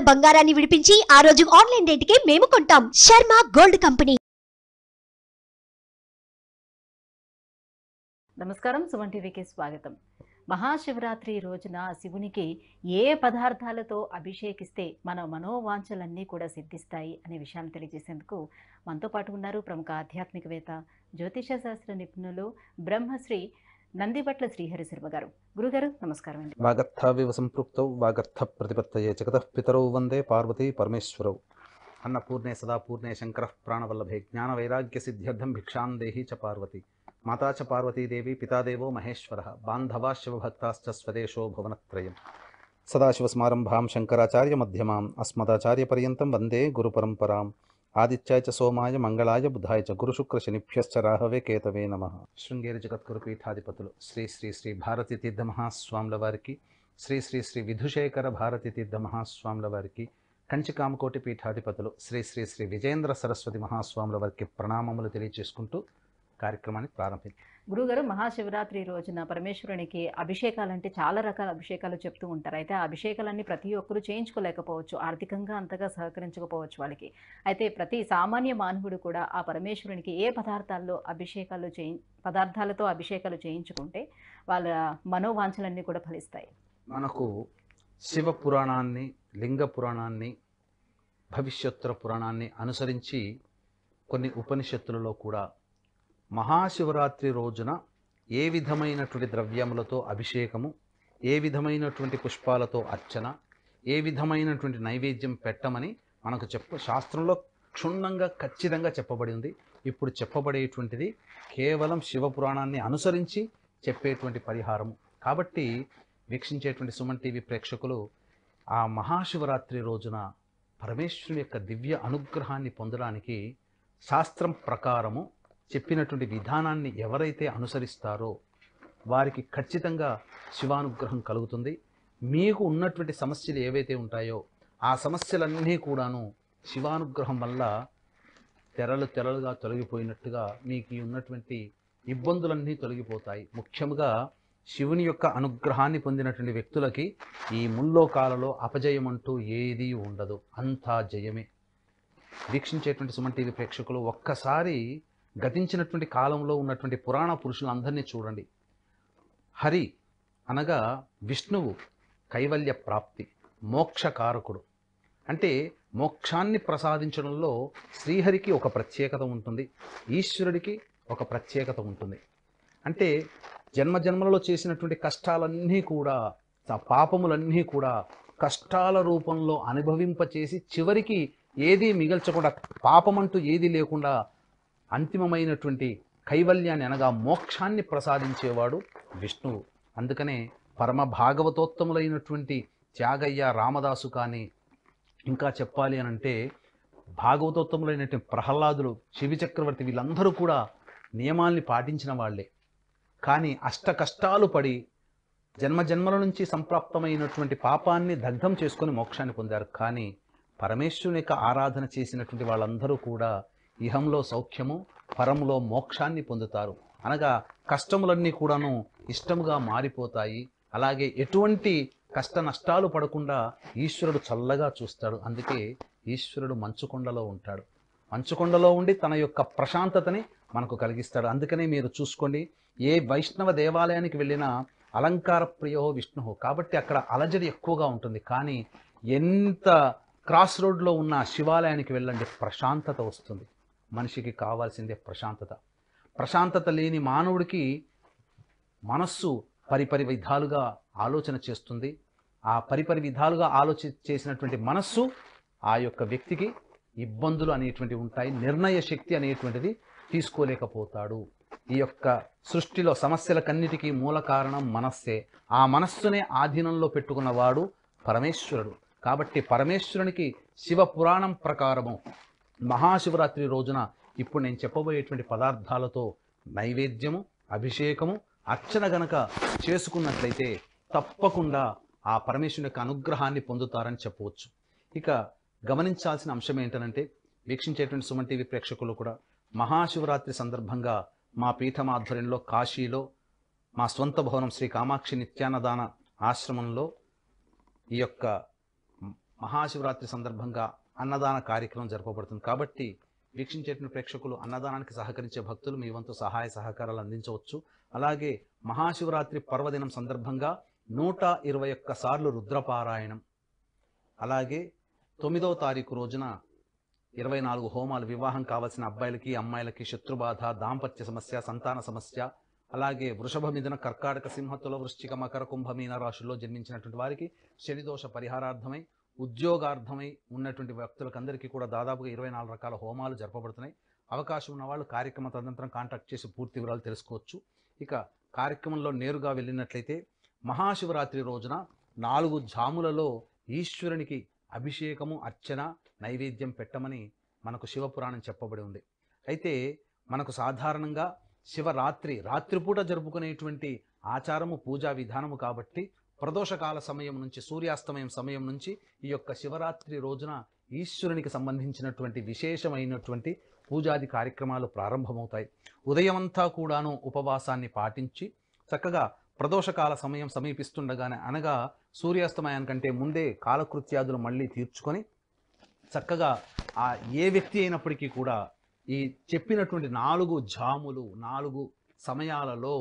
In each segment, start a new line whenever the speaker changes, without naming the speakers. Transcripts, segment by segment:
గ్రాముల బంగారాన్ని విడిపించి ఆ రోజు ఆన్లైన్ రేటుకే మేము కొంటాం. Sharma gold company.
నమస్కారం, సుమన్ టీవీకి స్వాగతం. మహాశివరాత్రి రోజున శివునికి ఏ పదార్థాలతో అభిషేకిస్తే మన మనోవాంఛలన్నీ కూడా సిద్ధిస్తాయి అనే విషయాన్ని తెలియజేసేందుకు మనతో పాటు ఉన్నారు ప్రముఖ ఆధ్యాత్మికవేత్త, జ్యోతిష శాస్త్ర నిపుణులు బ్రహ్మశ్రీ నందిబట్ల శ్రీహరి శర్మ గారు. గురుగారు నమస్కారం అండి.
వాగర్థావివ సంపృక్తౌ వాగర్థ ప్రతిపత్తయే జగతః పితరౌ వందే పార్వతీ పరమేశ్వరౌ. అన్నపూర్ణే సదాపూర్ణే శంకరః ప్రాణవల్లభే జ్ఞాన వైరాగ్య సిద్ధ్యర్థం భిక్షాం దేహి చ పార్వతి. మాతా చ పార్వతీదేవి పితాదేవో మహేశ్వరః బాంధవా శివభక్తాశ్చ స్వదేశో భువనత్రయం. సదాశివస్మారంభాం శంకరాచార్య మధ్యమాం అస్మదాచార్య పర్యంతం వందే గురుపరంపరాం. ఆదిత్యాయ చ సోమాయ మంగళాయ బుధాయ చ గురుశుక్ర శనిభ్యశ్చ రాహవే కేతవే నమః. శృంగేరి జగద్గురు పీఠాధిపతులు శ్రీ శ్రీ శ్రీ భారతీ తీర్థ మహాస్వాముల వారికి, శ్రీ శ్రీ శ్రీ విధుశేఖర భారతీ తీర్థ మహాస్వాముల వారికి, కంచి కామకోటి పీఠాధిపతులు శ్రీ శ్రీ శ్రీ విజయేంద్ర సరస్వతి మహాస్వాముల వారికి ప్రణామములు తెలియచేసుకుంటూ కార్యక్రమాన్ని ప్రారంభించారు.
గురుగారు, మహాశివరాత్రి రోజున పరమేశ్వరునికి అభిషేకాలు అంటే చాలా రకాల అభిషేకాలు చెప్తూ ఉంటారు. అయితే ఆ అభిషేకాలన్నీ ప్రతి ఒక్కరు చేయించుకోలేకపోవచ్చు, ఆర్థికంగా అంతగా సహకరించకపోవచ్చు వాళ్ళకి. అయితే ప్రతి సామాన్య మానవుడు కూడా ఆ పరమేశ్వరునికి ఏ పదార్థాలతో అభిషేకాలు చేయించుకుంటే వాళ్ళ మనోవాంఛలన్నీ కూడా ఫలిస్తాయి.
మనకు శివ పురాణాన్ని, లింగ పురాణాన్ని, భవిష్యోత్తర పురాణాన్ని అనుసరించి కొన్ని ఉపనిషత్తులలో కూడా మహాశివరాత్రి రోజున ఏ విధమైనటువంటి ద్రవ్యములతో అభిషేకము, ఏ విధమైనటువంటి పుష్పాలతో అర్చన, ఏ విధమైనటువంటి నైవేద్యం పెట్టమని మనకు శాస్త్రంలో క్షుణ్ణంగా ఖచ్చితంగా చెప్పబడి ఉంది. ఇప్పుడు చెప్పబడేటువంటిది కేవలం శివపురాణాన్ని అనుసరించి చెప్పేటువంటి పరిహారము. కాబట్టి వీక్షించేటువంటి సుమన్ టీవీ ప్రేక్షకులు ఆ మహాశివరాత్రి రోజున పరమేశ్వరుని యొక్క దివ్య అనుగ్రహాన్ని పొందడానికి శాస్త్రం ప్రకారము చెప్పినటువంటి విధానాన్ని ఎవరైతే అనుసరిస్తారో వారికి ఖచ్చితంగా శివానుగ్రహం కలుగుతుంది. మీకు ఉన్నటువంటి సమస్యలు ఏవైతే ఉంటాయో ఆ సమస్యలన్నీ కూడాను శివానుగ్రహం వల్ల తెరలుగా తొలగిపోయినట్టుగా మీకు ఉన్నటువంటి ఇబ్బందులన్నీ తొలగిపోతాయి. ముఖ్యంగా శివుని యొక్క అనుగ్రహాన్ని పొందినటువంటి వ్యక్తులకి ఈ ముల్లోకాలలో అపజయం అంటూ ఏదీ ఉండదు, అంతా జయమే. వీక్షించేటువంటి సుమన్ టీవీ ప్రేక్షకులు ఒక్కసారి గతించినటువంటి కాలంలో ఉన్నటువంటి పురాణ పురుషులందరినీ చూడండి. హరి అనగా విష్ణువు కైవల్య ప్రాప్తి, మోక్షకారకుడు. అంటే మోక్షాన్ని ప్రసాదించడంలో శ్రీహరికి ఒక ప్రత్యేకత ఉంటుంది, ఈశ్వరుడికి ఒక ప్రత్యేకత ఉంటుంది. అంటే జన్మజన్మలలో చేసినటువంటి కష్టాలన్నీ కూడా, పాపములన్నీ కూడా కష్టాల రూపంలో అనుభవింపచేసి చివరికి ఏదీ మిగల్చకుండా, పాపమంటూ ఏదీ లేకుండా అంతిమమైనటువంటి కైవల్యాన్ని అనగా మోక్షాన్ని ప్రసాదించేవాడు విష్ణువు. అందుకనే పరమ భాగవతోత్తములైనటువంటి త్యాగయ్య, రామదాసు కానీ, ఇంకా చెప్పాలి అని అంటే భాగవతోత్తములైనటువంటి ప్రహ్లాదులు, శివి చక్రవర్తి, వీళ్ళందరూ కూడా నియమాల్ని పాటించిన వాళ్ళే. కానీ అష్ట కష్టాలు పడి జన్మజన్మల నుంచి సంప్రాప్తమైనటువంటి పాపాన్ని దగ్ధం చేసుకొని మోక్షాన్ని పొందారు. కానీ పరమేశ్వరుని యొక్క ఆరాధన చేసినటువంటి వాళ్ళందరూ కూడా ఇహంలో సౌఖ్యము, పరంలో మోక్షాన్ని పొందుతారు. అనగా కష్టములన్నీ కూడాను ఇష్టముగా మారిపోతాయి. అలాగే ఎటువంటి కష్ట నష్టాలు పడకుండా ఈశ్వరుడు చల్లగా చూస్తాడు. అందుకే ఈశ్వరుడు మంచుకొండలో ఉంటాడు. మంచుకొండలో ఉండి తన యొక్క ప్రశాంతతని మనకు కలిగిస్తాడు. అందుకనే మీరు చూసుకోండి, ఏ వైష్ణవ దేవాలయానికి వెళ్ళినా అలంకార ప్రియో విష్ణు, కాబట్టి అక్కడ అలజడి ఎక్కువగా ఉంటుంది. కానీ ఎంత క్రాస్ రోడ్లో ఉన్న శివాలయానికి వెళ్ళండి, ప్రశాంతత వస్తుంది. మనిషికి కావాల్సిందే ప్రశాంతత. ప్రశాంతత లేని మానవుడికి మనస్సు పరిపరి విధాలుగా ఆలోచన చేస్తుంది. ఆ పరిపరి విధాలుగా చేసినటువంటి మనస్సు ఆ యొక్క వ్యక్తికి ఇబ్బందులు అనేటువంటివి ఉంటాయి, నిర్ణయ శక్తి అనేటువంటిది తీసుకోలేకపోతాడు. ఈ యొక్క సృష్టిలో సమస్యలకన్నిటికీ మూల కారణం మనస్సే. ఆ మనస్సునే ఆధీనంలో పెట్టుకున్నవాడు పరమేశ్వరుడు. కాబట్టి పరమేశ్వరునికి శివ పురాణం ప్రకారము మహాశివరాత్రి రోజున ఇప్పుడు నేను చెప్పబోయేటువంటి పదార్థాలతో నైవేద్యము, అభిషేకము, అర్చన గనక చేసుకున్నట్లయితే తప్పకుండా ఆ పరమేశ్వరుని యొక్క అనుగ్రహాన్ని పొందుతారని చెప్పవచ్చు. ఇక గమనించాల్సిన అంశం ఏంటంటే, వీక్షించేటువంటి సుమన్ టీవీ ప్రేక్షకులు కూడా మహాశివరాత్రి సందర్భంగా మా పీఠం ఆధ్వర్యంలో కాశీలో మా స్వంత భవనం శ్రీ కామాక్షి నిత్యాన్నదాన ఆశ్రమంలో ఈ యొక్క మహాశివరాత్రి సందర్భంగా అన్నదాన కార్యక్రమం జరపబడుతుంది. కాబట్టి వీక్షించేటువంటి ప్రేక్షకులు, అన్నదానానికి సహకరించే భక్తులు మీ వంతు సహాయ సహకారాలు అందించవచ్చు. అలాగే మహాశివరాత్రి పర్వదినం సందర్భంగా 121 సార్లు రుద్రపారాయణం, అలాగే 9వ తారీఖు రోజున 24 హోమాలు, వివాహం కావాల్సిన అబ్బాయిలకి అమ్మాయిలకి శత్రుబాధ, దాంపత్య సమస్య, సంతాన సమస్య, అలాగే వృషభ మిథున కర్కాటక సింహ తుల వృశ్చిక మకర కుంభ మీన రాశుల్లో జన్మించినటువంటి వారికి శనిదోష పరిహారార్థమై, ఉద్యోగార్థమై ఉన్నటువంటి వ్యక్తులకందరికీ కూడా దాదాపుగా 24 రకాల హోమాలు జరపబడుతున్నాయి. అవకాశం ఉన్న వాళ్ళు కార్యక్రమ తదనంతరం కాంటాక్ట్ చేసి పూర్తి వివరాలు తెలుసుకోవచ్చు. ఇక కార్యక్రమంలో నేరుగా వెళ్ళినట్లయితే మహాశివరాత్రి రోజున 4 జాములలో ఈశ్వరునికి అభిషేకము, అర్చన, నైవేద్యం పెట్టమని మనకు శివపురాణం చెప్పబడి ఉంది. అయితే మనకు సాధారణంగా శివరాత్రి రాత్రిపూట జరుపుకునేటువంటి ఆచారము, పూజా విధానము కాబట్టి ప్రదోషకాల సమయం నుంచి, సూర్యాస్తమయం సమయం నుంచి ఈ యొక్క శివరాత్రి రోజున ఈశ్వరునికి సంబంధించినటువంటి విశేషమైనటువంటి పూజాది కార్యక్రమాలు ప్రారంభమవుతాయి. ఉదయమంతా కూడాను ఉపవాసాన్ని పాటించి చక్కగా ప్రదోషకాల సమయం సమీపిస్తుండగానే, అనగా సూర్యాస్తమయానికంటే ముందే కాలకృత్యాదులు మళ్ళీ తీర్చుకొని చక్కగా ఏ వ్యక్తి అయినప్పటికీ కూడా ఈ చెప్పినటువంటి 4 జాములు, 4 సమయాలలో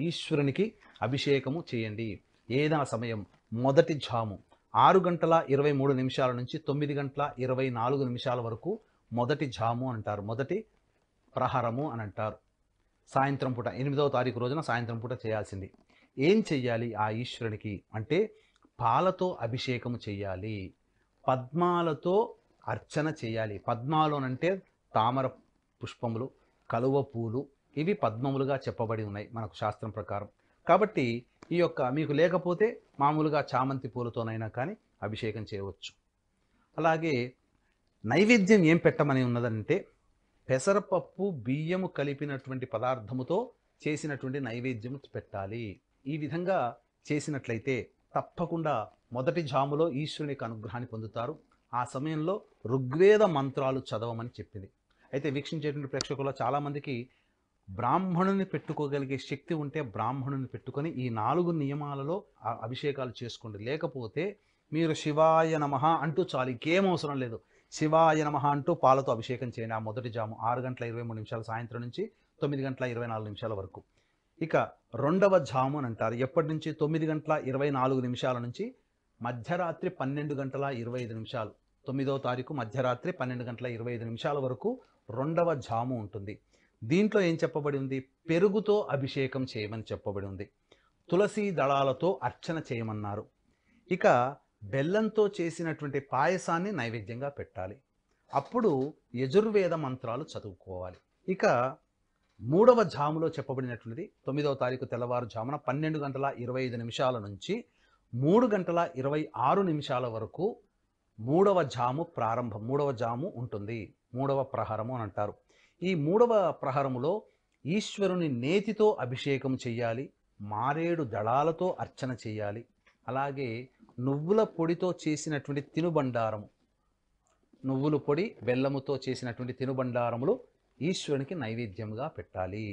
ఈశ్వరునికి అభిషేకము చేయండి. ఏదైనా సమయం, మొదటి జాము 6:23 నుంచి 9:24 వరకు మొదటి జాము అంటారు, మొదటి ప్రహరము అని అంటారు. సాయంత్రం పూట 8వ తారీఖు రోజున సాయంత్రం పూట చేయాల్సింది. ఏం చెయ్యాలి ఆ ఈశ్వరునికి అంటే పాలతో అభిషేకము చెయ్యాలి, పద్మాలతో అర్చన చేయాలి. పద్మాలోనంటే తామర పుష్పములు, కలువ పూలు, ఇవి పద్మములుగా చెప్పబడి ఉన్నాయి మనకు శాస్త్రం ప్రకారం. కాబట్టి ఈ యొక్క మీకు లేకపోతే మామూలుగా చామంతి పూలతోనైనా కానీ అభిషేకం చేయవచ్చు. అలాగే నైవేద్యం ఏం పెట్టమని ఉన్నదంటే పెసరపప్పు, బియ్యము కలిపినటువంటి పదార్థముతో చేసినటువంటి నైవేద్యం పెట్టాలి. ఈ విధంగా చేసినట్లయితే తప్పకుండా మొదటి జాములో ఈశ్వరునికి అనుగ్రహాన్ని పొందుతారు. ఆ సమయంలో ఋగ్వేద మంత్రాలు చదవమని చెప్పింది. అయితే వీక్షించేటువంటి ప్రేక్షకుల్లో చాలామందికి బ్రాహ్మణుని పెట్టుకోగలిగే శక్తి ఉంటే బ్రాహ్మణుని పెట్టుకొని ఈ 4 నియమాలలో అభిషేకాలు చేసుకోండి. లేకపోతే మీరు శివాయ నమః అంటూ చాలు, ఇంకేం అవసరం లేదు. శివాయ నమః అంటూ పాలతో అభిషేకం చేయండి. ఆ మొదటి జాము 6:23 సాయంత్రం నుంచి 9:24 వరకు. ఇక రెండవ జాము అని అంటారు. ఎప్పటి నుంచి? 9:24 నుంచి మధ్యరాత్రి 12:25. 9వ తారీఖు మధ్యరాత్రి 12:25 వరకు రెండవ జాము ఉంటుంది. దీంట్లో ఏం చెప్పబడి ఉంది? పెరుగుతో అభిషేకం చేయమని చెప్పబడి ఉంది. తులసి దళాలతో అర్చన చేయమన్నారు. ఇక బెల్లంతో చేసినటువంటి పాయసాన్ని నైవేద్యంగా పెట్టాలి. అప్పుడు యజుర్వేద మంత్రాలు చదువుకోవాలి. ఇక మూడవ జాములో చెప్పబడినటువంటిది 9వ తారీఖు తెల్లవారుజామున 12:25 నుంచి 3:26 వరకు మూడవ జాము ప్రారంభం. మూడవ జాము ఉంటుంది, మూడవ ప్రహరము అని అంటారు. ఈ మూడవ ప్రహరములో ఈశ్వరుని నేతితో అభిషేకం చెయ్యాలి, మారేడు దళాలతో అర్చన చెయ్యాలి. అలాగే నువ్వుల పొడితో చేసినటువంటి తినుబండారము, నువ్వుల పొడి బెల్లముతో చేసినటువంటి తినుబండారములు ఈశ్వరునికి నైవేద్యంగా పెట్టాలి.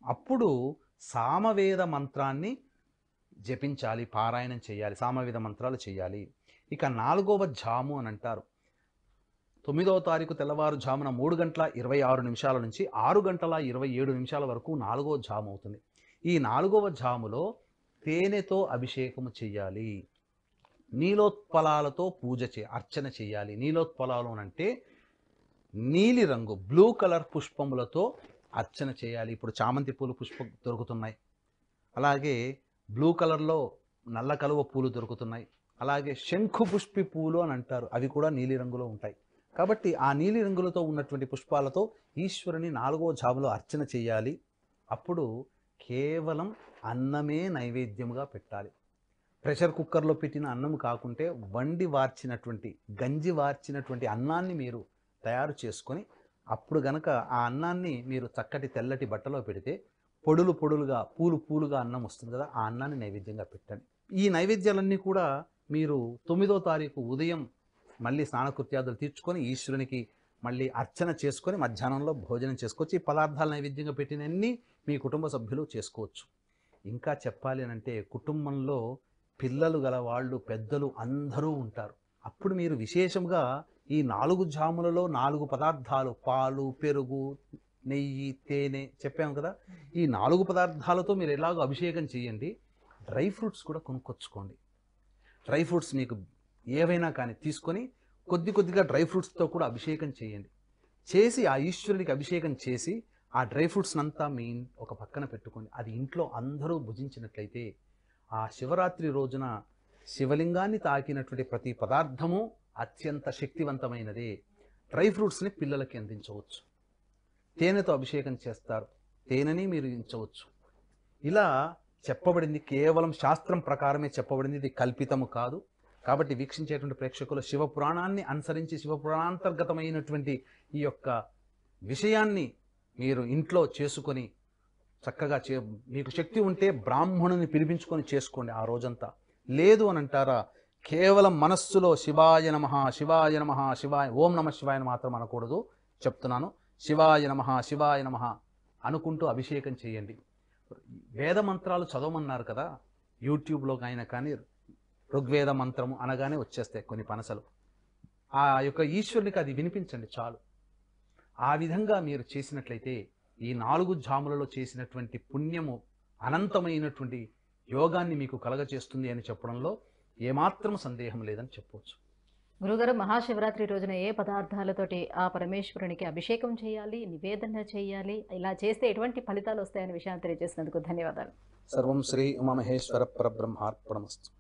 అప్పుడు సామవేద మంత్రాన్ని జపించాలి, పారాయణం చేయాలి, సామవేద మంత్రాలు చేయాలి. ఇక 4వ జాము అని అంటారు. 9వ తారీఖు తెల్లవారుజామున 3:26 నుంచి 6:27 వరకు 4వ జాము అవుతుంది. ఈ 4వ జాములో తేనెతో అభిషేకము చెయ్యాలి, నీలోత్పలాలతో అర్చన చేయాలి. నీలోత్పలాలు అంటే నీలి రంగు, బ్లూ కలర్ పుష్పములతో అర్చన చేయాలి. ఇప్పుడు చామంతి పూలు పుష్పం దొరుకుతున్నాయి, అలాగే బ్లూ కలర్లో నల్ల కలువ పూలు దొరుకుతున్నాయి, అలాగే శంఖు పుష్పి పూలు అని అంటారు, అవి కూడా నీలి రంగులో ఉంటాయి. కాబట్టి ఆ నీలి రంగులతో ఉన్నటువంటి పుష్పాలతో ఈశ్వరుని 4వ జాములో అర్చన చేయాలి. అప్పుడు కేవలం అన్నమే నైవేద్యముగా పెట్టాలి. ప్రెషర్ కుక్కర్లో పెట్టిన అన్నం కాకుంటే వండి వార్చినటువంటి, గంజి వార్చినటువంటి అన్నాన్ని మీరు తయారు చేసుకొని అప్పుడు గనక ఆ అన్నాన్ని మీరు చక్కటి తెల్లటి బట్టలో పెడితే పొడులు పొడులుగా, పూలు పూలుగా అన్నం వస్తుంది కదా, ఆ అన్నాన్ని నైవేద్యంగా పెట్టండి. ఈ నైవేద్యాలన్నీ కూడా మీరు 9వ తారీఖు ఉదయం మళ్ళీ స్నానకృత్యాదులు తీర్చుకొని ఈశ్వరునికి మళ్ళీ అర్చన చేసుకొని మధ్యాహ్నంలో భోజనం చేసుకోవచ్చు. ఈ పదార్థాలు నైవేద్యంగా పెట్టినన్ని మీ కుటుంబ సభ్యులు చేసుకోవచ్చు. ఇంకా చెప్పాలి అంటే కుటుంబంలో పిల్లలు గల వాళ్ళు, పెద్దలు అందరూ ఉంటారు. అప్పుడు మీరు విశేషంగా ఈ 4 జాములలో 4 పదార్థాలు, పాలు, పెరుగు, నెయ్యి, తేనె చెప్పాము కదా, ఈ 4 పదార్థాలతో మీరు ఎలాగో అభిషేకం చేయండి. డ్రై ఫ్రూట్స్ కూడా కొనుక్కొచ్చుకోండి. డ్రై ఫ్రూట్స్ మీకు ఏవైనా కానీ తీసుకొని కొద్దిగా డ్రై ఫ్రూట్స్తో కూడా అభిషేకం చేయండి. చేసి ఆ ఈశ్వరుడికి అభిషేకం చేసి ఆ డ్రై ఫ్రూట్స్ అంతా మీ ఒక పక్కన పెట్టుకొని అది ఇంట్లో అందరూ భుజించినట్లయితే ఆ శివరాత్రి రోజున శివలింగాన్ని తాకినటువంటి ప్రతి పదార్థము అత్యంత శక్తివంతమైనదే. డ్రై ఫ్రూట్స్ని పిల్లలకి అందించవచ్చు. తేనెతో అభిషేకం చేస్తారు, తేనెని మీరు ఉంచవచ్చు. ఇలా చెప్పబడింది కేవలం శాస్త్రం ప్రకారమే చెప్పబడింది, ఇది కల్పితము కాదు. కాబట్టి వీక్షించేటువంటి ప్రేక్షకులు శివపురాణాన్ని అనుసరించి శివపురాణాంతర్గతమైనటువంటి ఈ యొక్క విషయాన్ని మీరు ఇంట్లో చేసుకొని చక్కగా మీకు శక్తి ఉంటే బ్రాహ్మణుని పిలిపించుకొని చేసుకోండి ఆ రోజంతా. లేదు అని అంటారా, కేవలం మనస్సులో శివాయ నమః శివాయ నమః శివాయ ఓం నమ శివాయని మాత్రం అనకూడదు. చెప్తున్నాను, శివాయ నమః శివాయ నమః అనుకుంటూ అభిషేకం చేయండి. వేద మంత్రాలు చదవమన్నారు కదా, యూట్యూబ్లో అయినా కానీ ఋగ్వేద మంత్రము అనగానే వచ్చేస్తాయి కొన్ని పనసలు. ఆ యొక్క ఈశ్వరునికి అది వినిపించండి చాలు. ఆ విధంగా మీరు చేసినట్లయితే ఈ 4 జాములలో చేసినటువంటి పుణ్యము అనంతమైనటువంటి యోగాన్ని మీకు కలగచేస్తుంది అని చెప్పడంలో ఏమాత్రం సందేహం లేదని చెప్పవచ్చు.
గురుగారు, మహాశివరాత్రి రోజున ఏ పదార్థాలతోటి ఆ పరమేశ్వరునికి అభిషేకం చేయాలి, నివేదన చేయాలి, ఇలా చేస్తే ఎటువంటి ఫలితాలు వస్తాయనే విషయాన్ని తెలియజేసినందుకు ధన్యవాదాలు.
సర్వం శ్రీ ఉమామహేశ్వర పరబ్రహ్మార్పణమస్తు.